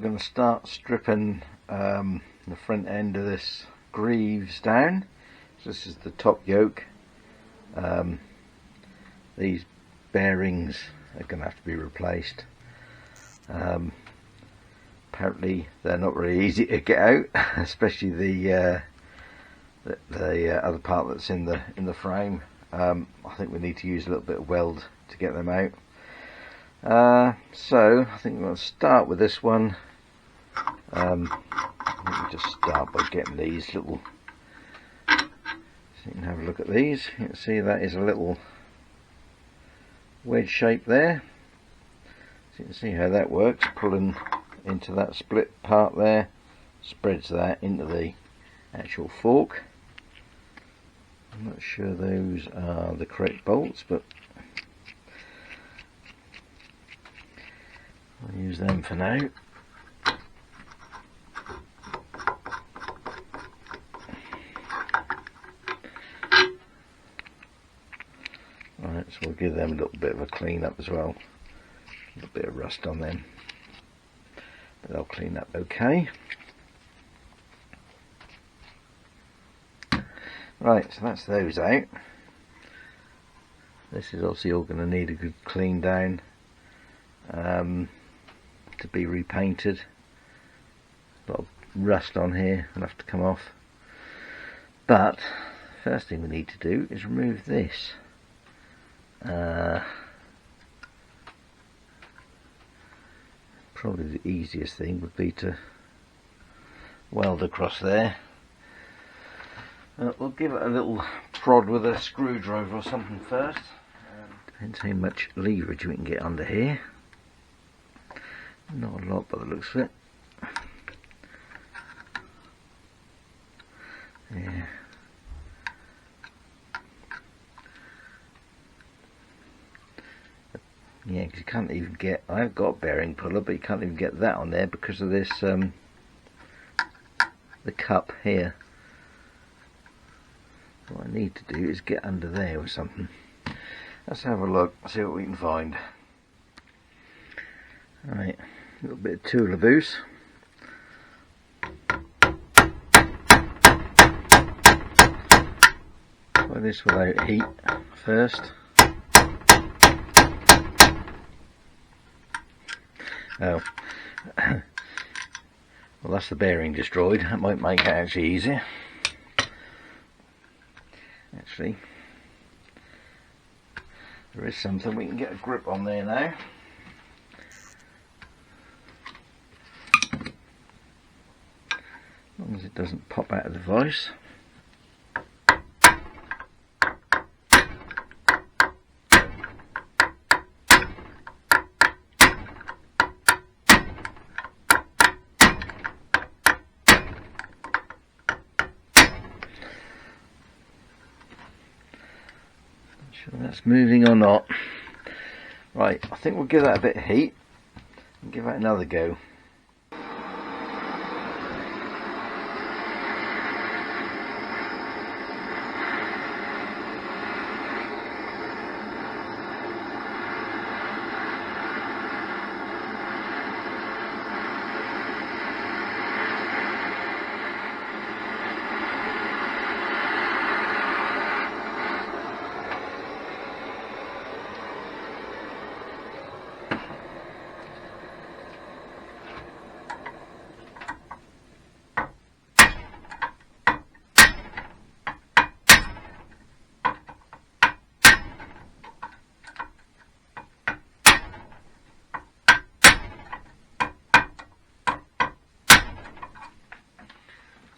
going to start stripping the front end of this Greeves down. So this is the top yoke. These bearings are going to have to be replaced. Apparently they're not very easy to get out, especially the other part that's in the frame. I think we need to use a little bit of weld to get them out. So I think we're going to start with this one. I think we'll just start by getting these little, so you can have a look at these. You can see that is a little wedge shape there, so you can see how that works. Pulling into that split part there spreads that into the actual fork. I'm not sure those are the correct bolts, but I'll use them for now. Right, so we'll give them a little bit of a clean up as well. A little bit of rust on them, but they'll clean up okay. Right, so that's those out. This is obviously all going to need a good clean down to be repainted. A lot of rust on here will have to come off. But first thing we need to do is remove this. Probably the easiest thing would be to weld across there. We'll give it a little prod with a screwdriver or something first. Depends how much leverage we can get under here. Not a lot by the looks of it. Yeah. Yeah, because you can't even get, I've got a bearing puller, but you can't even get that on there because of this, the cup here. What I need to do is get under there or something. Let's have a look, see what we can find. Right, a little bit of tool abuse. Try this without heat first. Oh, well, that's the bearing destroyed. That might make it actually easier. Actually, there is something we can get a grip on there now. As long as it doesn't pop out of the vise. Sure that's moving or not. Right, I think we'll give that a bit of heat and give that another go.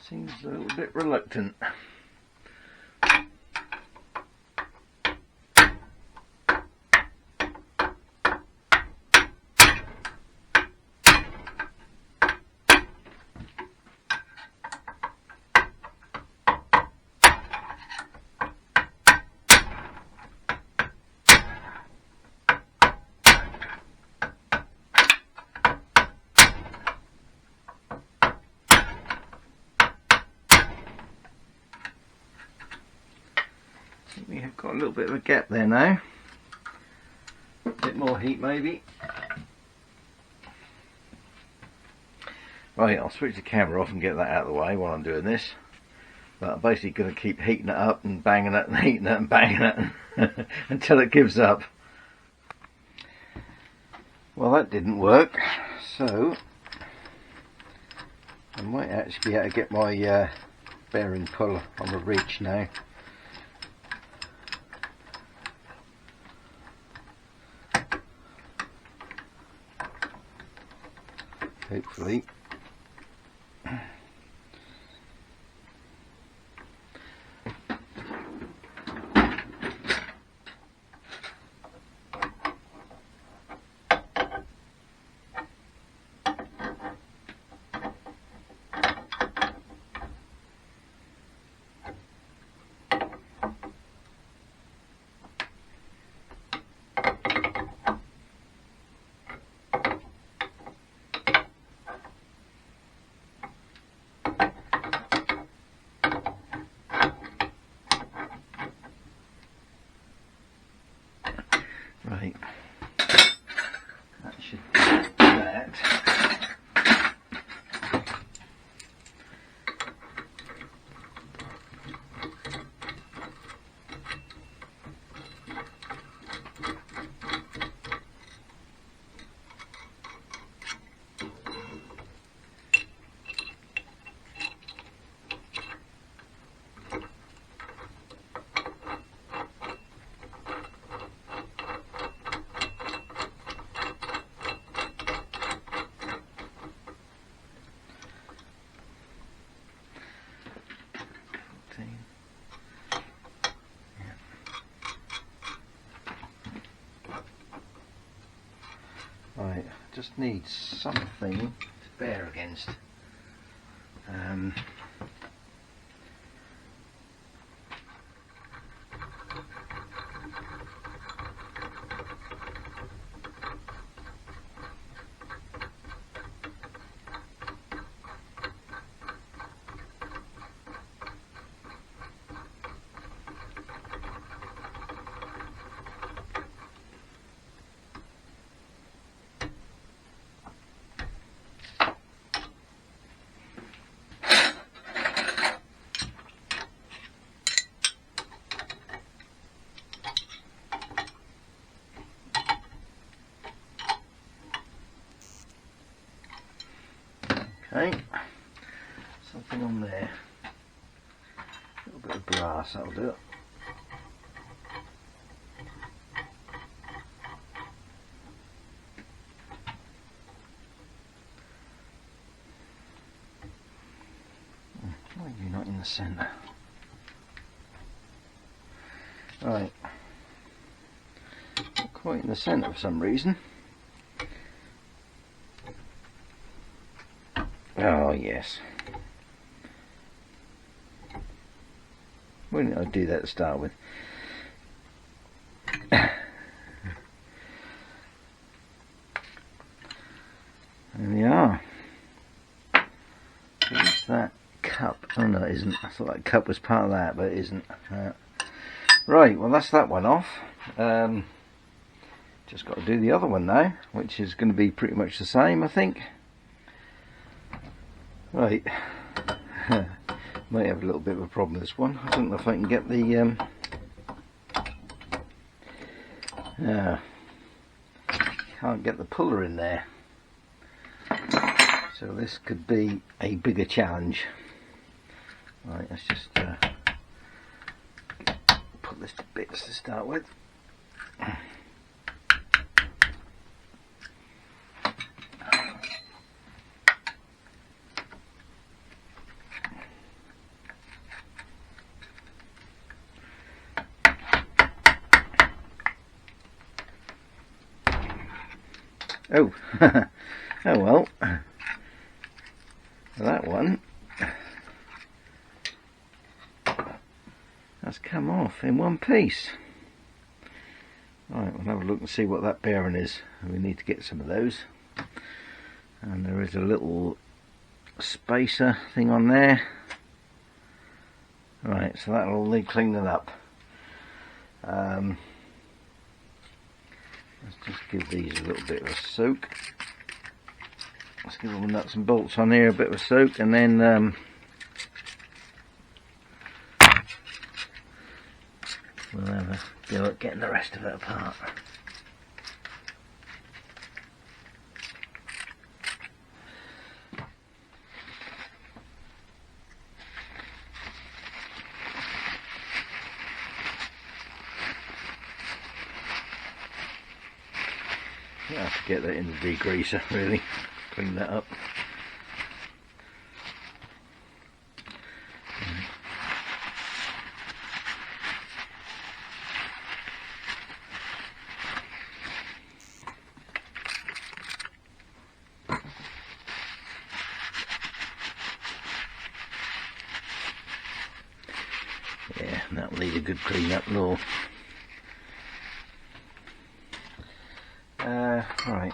Seems a little bit reluctant. We have got a little bit of a gap there now. A bit more heat maybe. Right, I'll switch the camera off and get that out of the way while I'm doing this. But I'm basically going to keep heating it up and banging it and heating it and banging it until it gives up. Well, that didn't work, so I might actually be able to get my bearing pull on the ridge now. Hopefully. Right, that should do that. Right, just need something to bear against. Okay, something on there. A little bit of brass, that'll do it. Why are you not in the centre? Right, not quite in the centre for some reason. Oh yes. Why didn't I do that to start with? There we are. What's that cup? Oh no, it isn't. I thought that cup was part of that, but it isn't. Right, well that's that one off. Just got to do the other one now, which is going to be pretty much the same, I think. Right, might have a little bit of a problem with this one. I don't know if I can get the can't get the puller in there, so this could be a bigger challenge. Right, let's just put this to bits to start with. Oh, oh well, that one has come off in one piece. Right, we'll have a look and see what that bearing is. We need to get some of those. And there is a little spacer thing on there. Right, so that will need cleaning up. Let's just give these a little bit of a soak. let's give all the nuts and bolts on here a bit of a soak, and then we'll have a go at getting the rest of it apart. I have to get that in the degreaser, really, clean that up. Yeah, that'll need a good clean up, law. Right,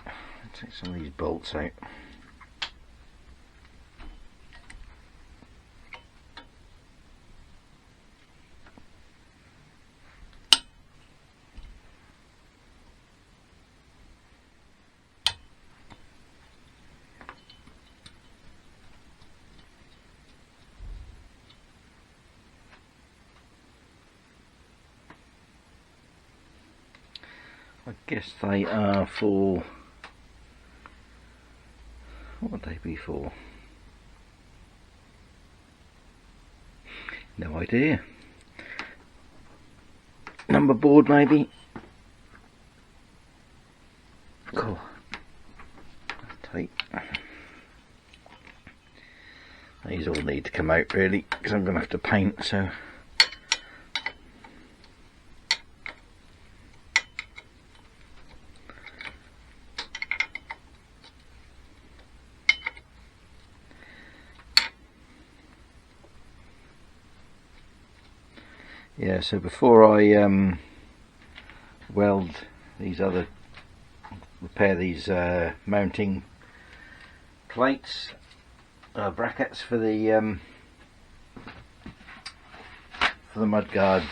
take some of these bolts out. I guess they are for, what would they be for? No idea. Number board maybe? Cool. Tape. These all need to come out really, because I'm going to have to paint, so. Yeah, so before I weld these repair these mounting plates, brackets for the mudguard,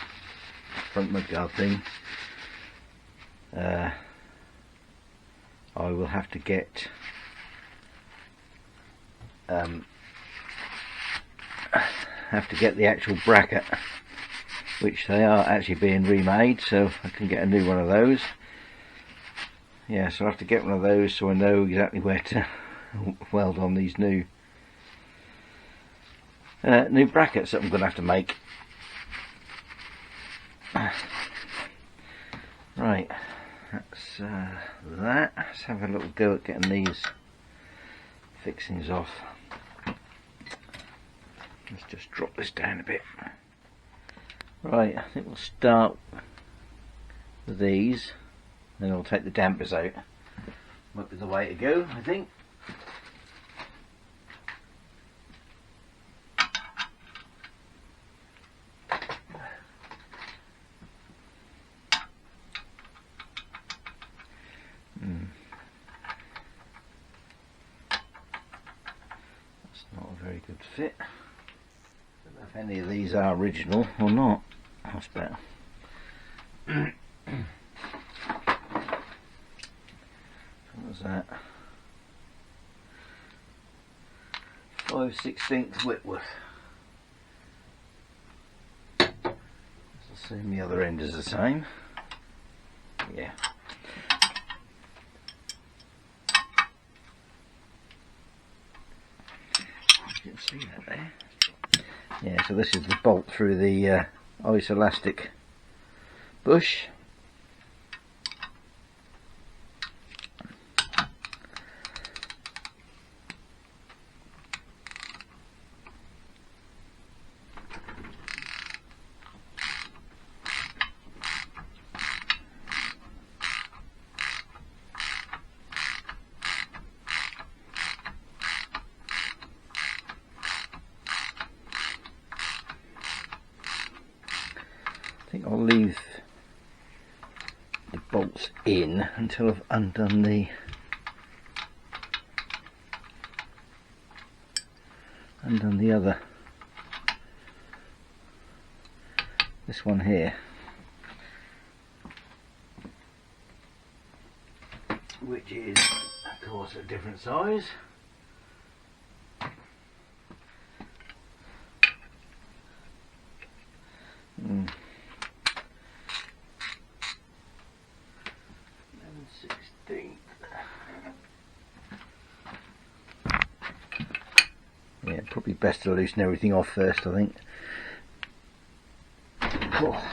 front mudguard thing, I will have to get the actual bracket, which they are actually being remade, so I can get a new one of those. Yeah, so I have to get one of those so I know exactly where to weld on these new brackets that I'm going to have to make. Right, that's that. Let's have a little go at getting these fixings off. Let's just drop this down a bit. Right, I think we'll start with these, then we'll take the dampers out. Might be the way to go, I think. That's not a very good fit. I don't know if any of these are original or not. That's better. What was that? 5/16 Whitworth. Let's assume the other end is the same. Yeah. You can see that there. Yeah, so this is the bolt through the ice elastic bush. I think I'll leave the bolts in until I've undone the other, this one here, which is of course a different size. best to loosen everything off first, I think. Oh.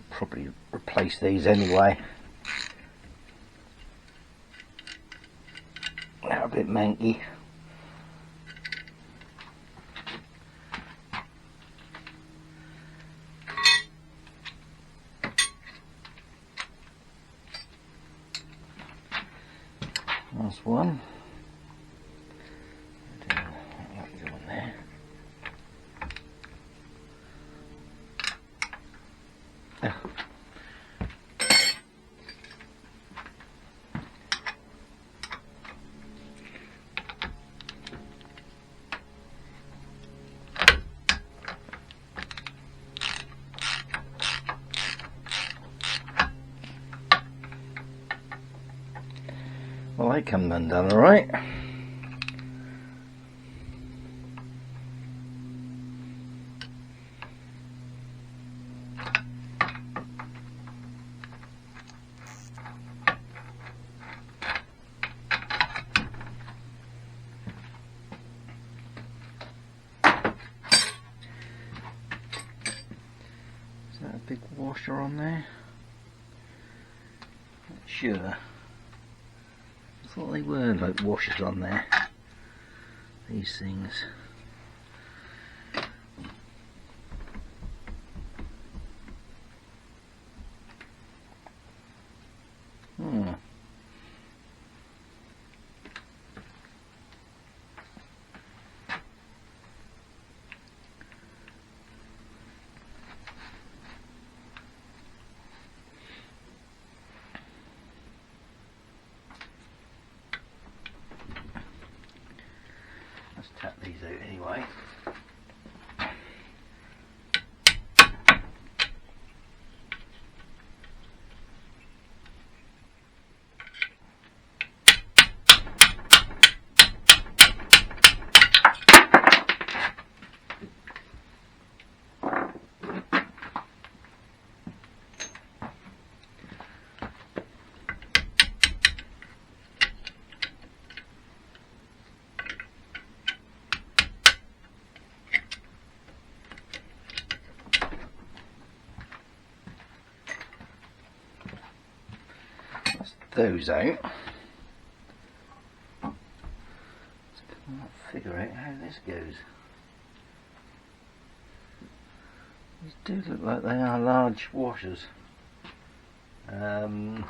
Probably replace these anyway. They're a bit manky. Last one. Go on there. Well, they come undone, all right. Is that a big washer on there? Not sure. I thought they were like washers on there, these things. Let's tap these out anyway. Those out. Can't figure out how this goes. These do look like they are large washers. I don't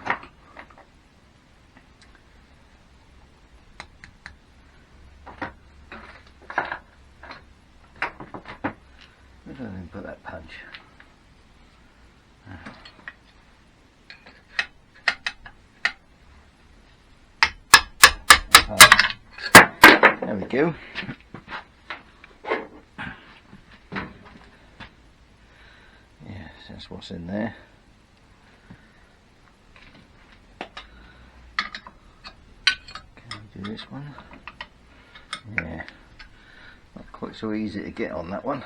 think put that punch. There we go. Yes, that's what's in there. Can we do this one? Yeah, not quite so easy to get on that one.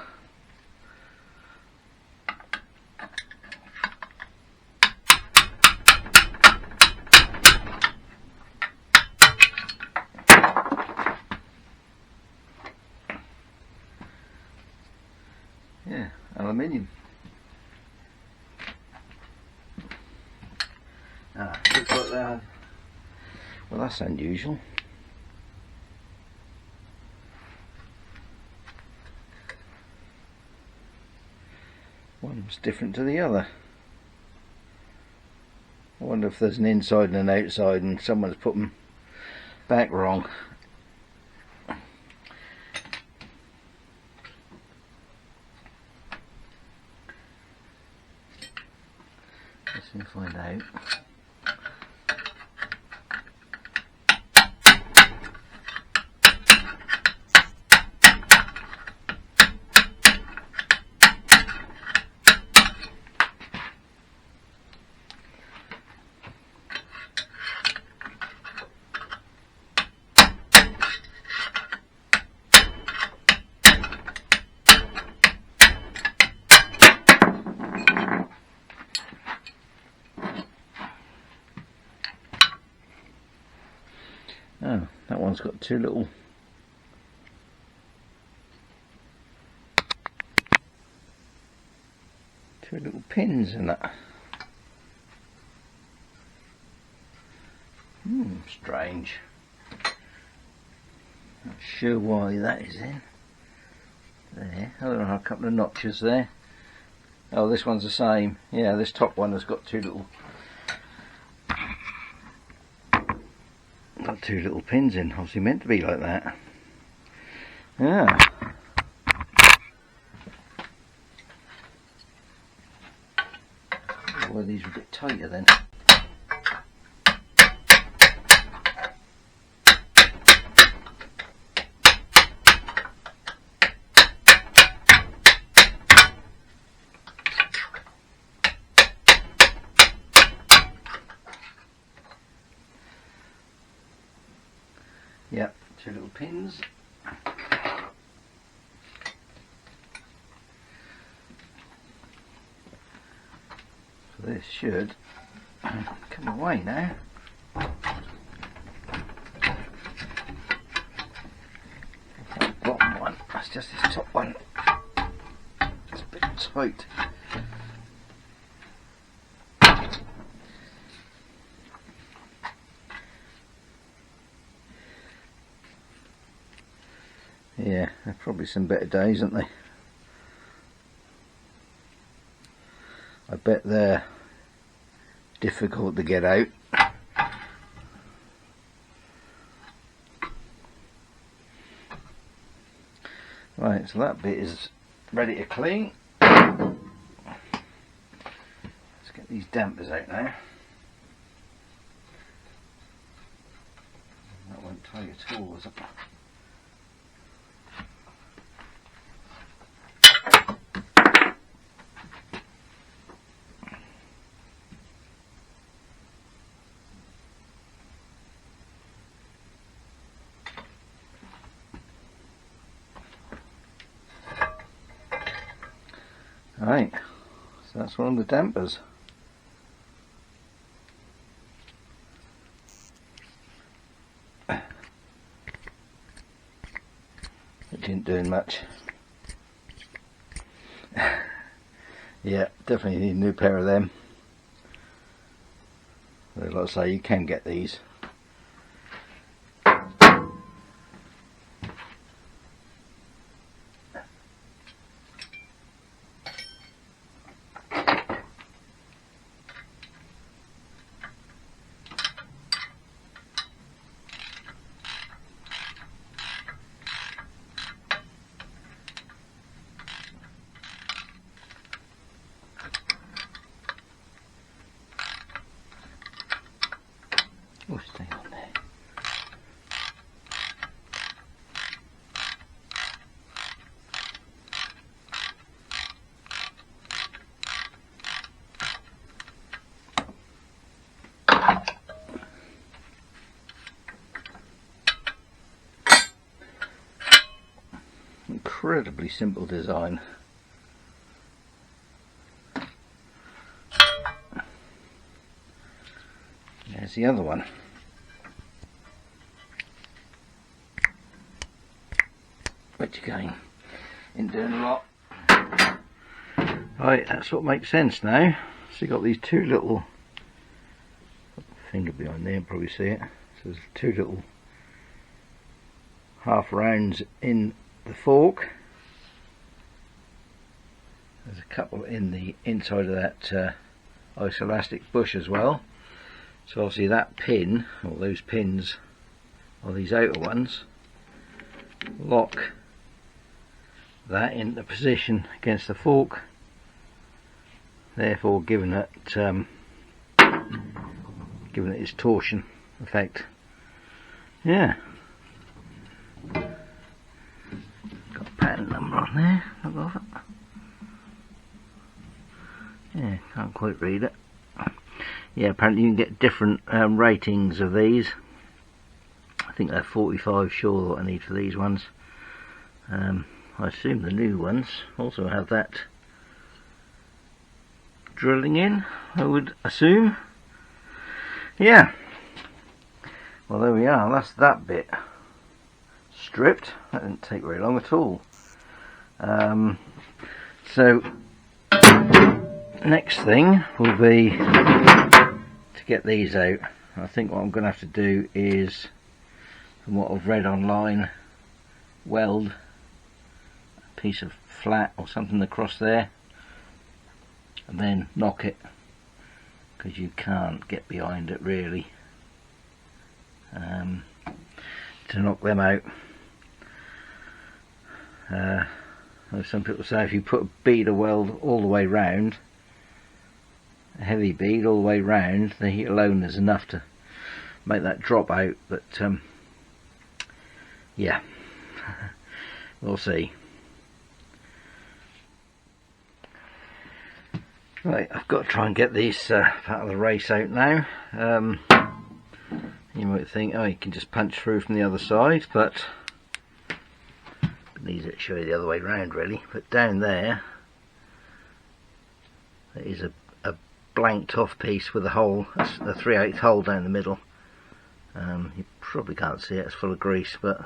Yeah, aluminium. Looks like that. Well, that's unusual. One's different to the other. I wonder if there's an inside and an outside and someone's put them back wrong. Let's see if I find out. Oh, that one's got two little pins in that. Strange. Not sure why that is in there. I don't know, a couple of notches there. Oh, this one's the same. Yeah, this top one has got two little pins in. Obviously meant to be like that. Yeah. Well, these are a bit tighter then. Yep, two little pins. So this should come away now. That bottom one, that's just this top one. It's a bit tight. Yeah, there's probably some better days, aren't they? I bet they're difficult to get out. Right, so that bit is ready to clean. Let's get these dampers out now. That won't tie at all, was it? Right, so that's one of the dampers. It ain't doing much. Yeah, definitely need a new pair of them. Like I say, you can get these. Oh, stay on there. Incredibly simple design. There's the other one. Which again, ain't doing a lot. Right, that's what makes sense now. So you've got these two little, finger behind there, you probably see it. So there's two little half rounds in the fork. There's a couple in the inside of that isoelastic bush as well. So obviously that pin, or those pins, or these outer ones, lock that into position against the fork, therefore giving it its torsion effect. Yeah. Got a pattern number on there, look off it. Yeah, can't quite read it. Yeah, apparently you can get different ratings of these. I think they're 45 sure what I need for these ones. I assume the new ones also have that drilling in, I would assume. Yeah. Well, there we are, that's that bit stripped. That didn't take very long at all. So next thing will be to get these out. I think what I'm going to have to do is, from what I've read online, weld a piece of flat or something across there and then knock it, because you can't get behind it really to knock them out. Some people say if you put a bead of weld all the way round, a heavy bead all the way round, the heat alone is enough to make that drop out, but yeah, we'll see. Right, I've got to try and get this part of the race out now. You might think, oh, you can just punch through from the other side, but it needs to show you the other way round really. But down there is a blanked off piece with a hole, a 3/8 hole down the middle. You probably can't see it, it's full of grease, but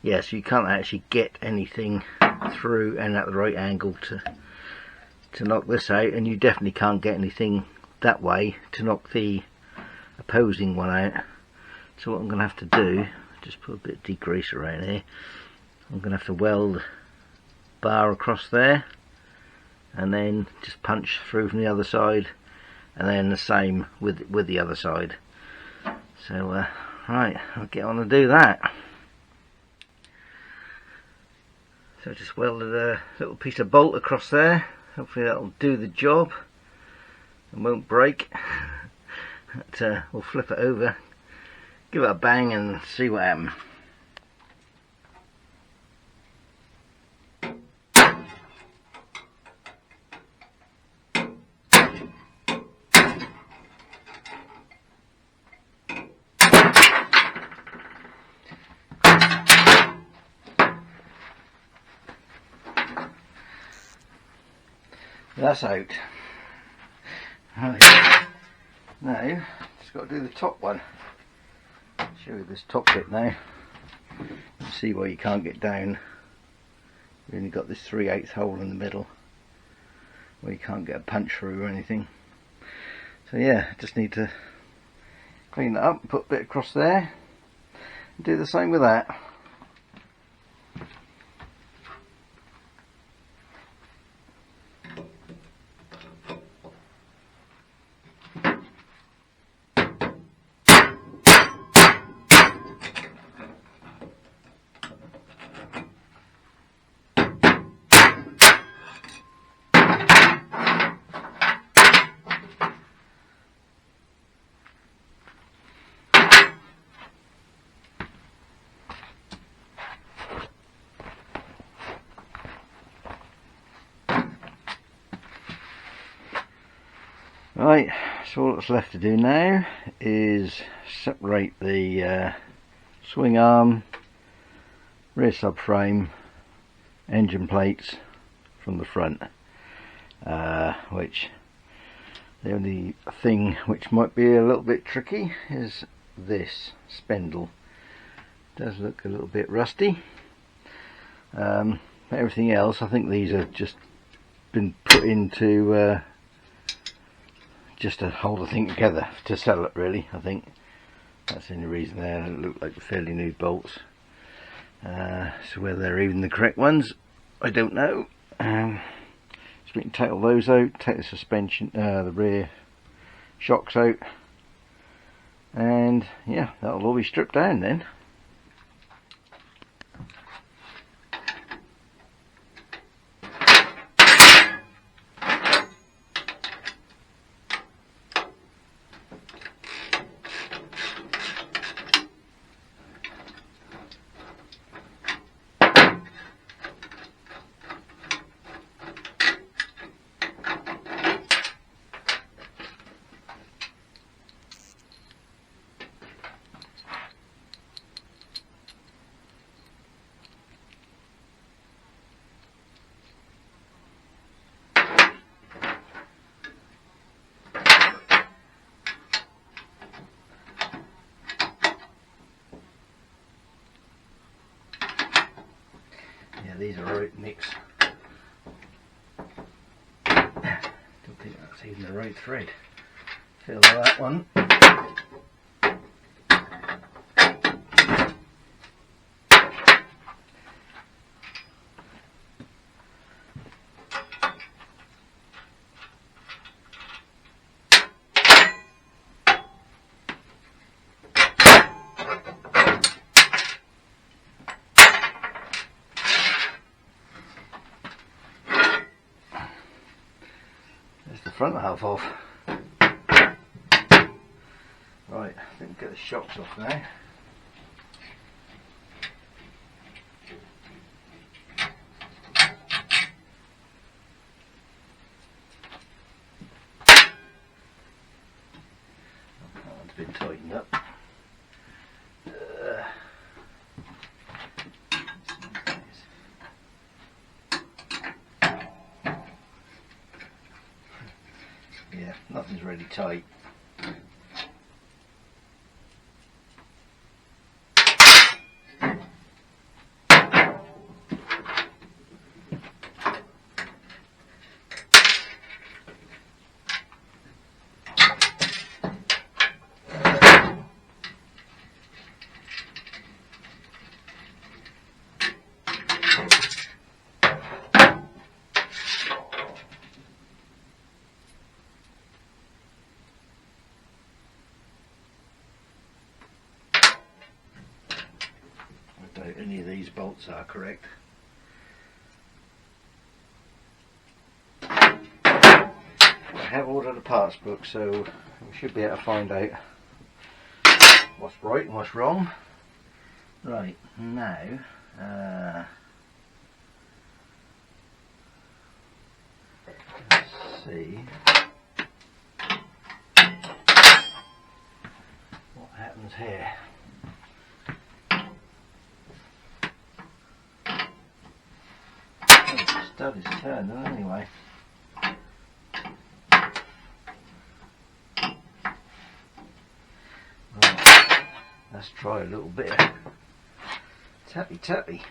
yes, you can't actually get anything through and at the right angle to knock this out, and you definitely can't get anything that way to knock the opposing one out. So what I'm going to have to do, just put a bit of degrease around here, I'm going to have to weld a bar across there and then just punch through from the other side, and then the same with the other side. So right, I'll get on and do that. So I just welded a little piece of bolt across there. Hopefully that'll do the job and won't break. But, we'll flip it over, give it a bang and see what happens. That's out. Right. Now, just got to do the top one. Show you this top bit now. You see why you can't get down. You've only got this 3/8 hole in the middle where you can't get a punch through or anything. So yeah, just need to clean that up, put a bit across there, and do the same with that. Right, so all that's left to do now is separate the swing arm, rear subframe, engine plates from the front, which the only thing which might be a little bit tricky is this spindle. It does look a little bit rusty. Everything else, I think these have just been put into just to hold the thing together to sell it really. I think that's the only reason there. It look like fairly new bolts. So whether they're even the correct ones, I don't know. So we can take all those out, take the suspension, the rear shocks out, and yeah, that'll all be stripped down then. these are right mix. Don't think that's even the right thread. Feel that one. Front half off. Right, I think we'll get the shocks off now. That one's been tightened up. Yeah, nothing's really tight. Any of these bolts are correct. I have ordered a parts book, so we should be able to find out what's right and what's wrong. Right, now let's see what happens here. Stud is turning anyway. Right, let's try a little bit of tappy tappy.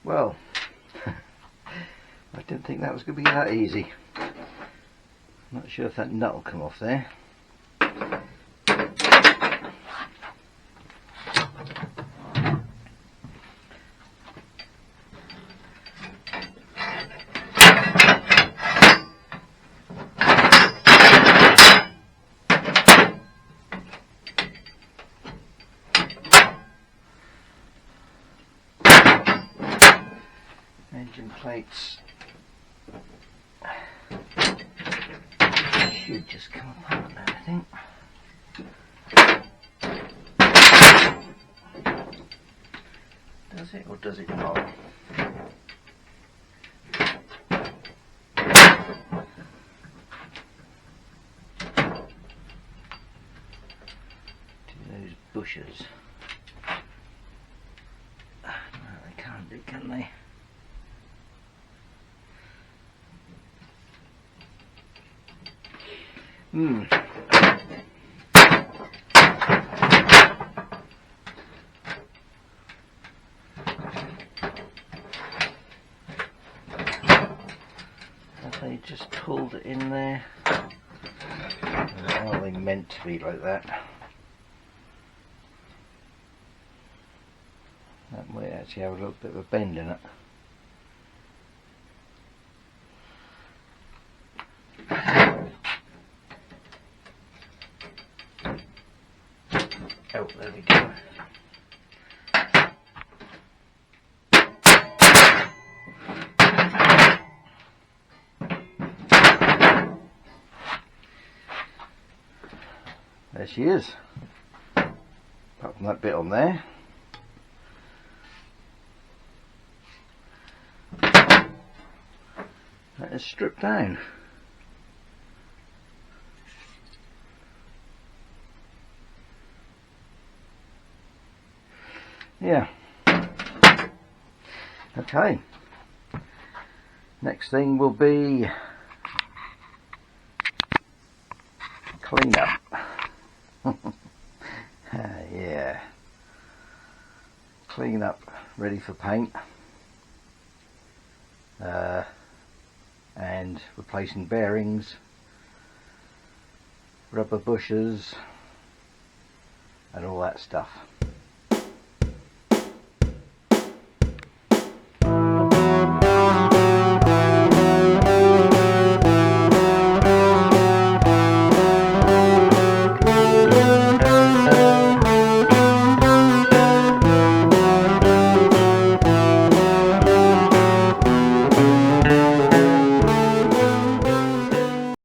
Well, I didn't think that was going to be that easy. Not sure if that nut will come off there. Engine plates should just come apart now, I think. Does it or does it not? To those bushes. No, they can't do, can they? Have they just pulled it in there? Or are they meant to be like that? That might actually have a little bit of a bend in it. Oh, there we go. there she is. Apart from that bit on there. That is stripped down. Yeah. Okay. Next thing will be clean up. Yeah. Clean up, ready for paint. And replacing bearings, rubber bushes and all that stuff.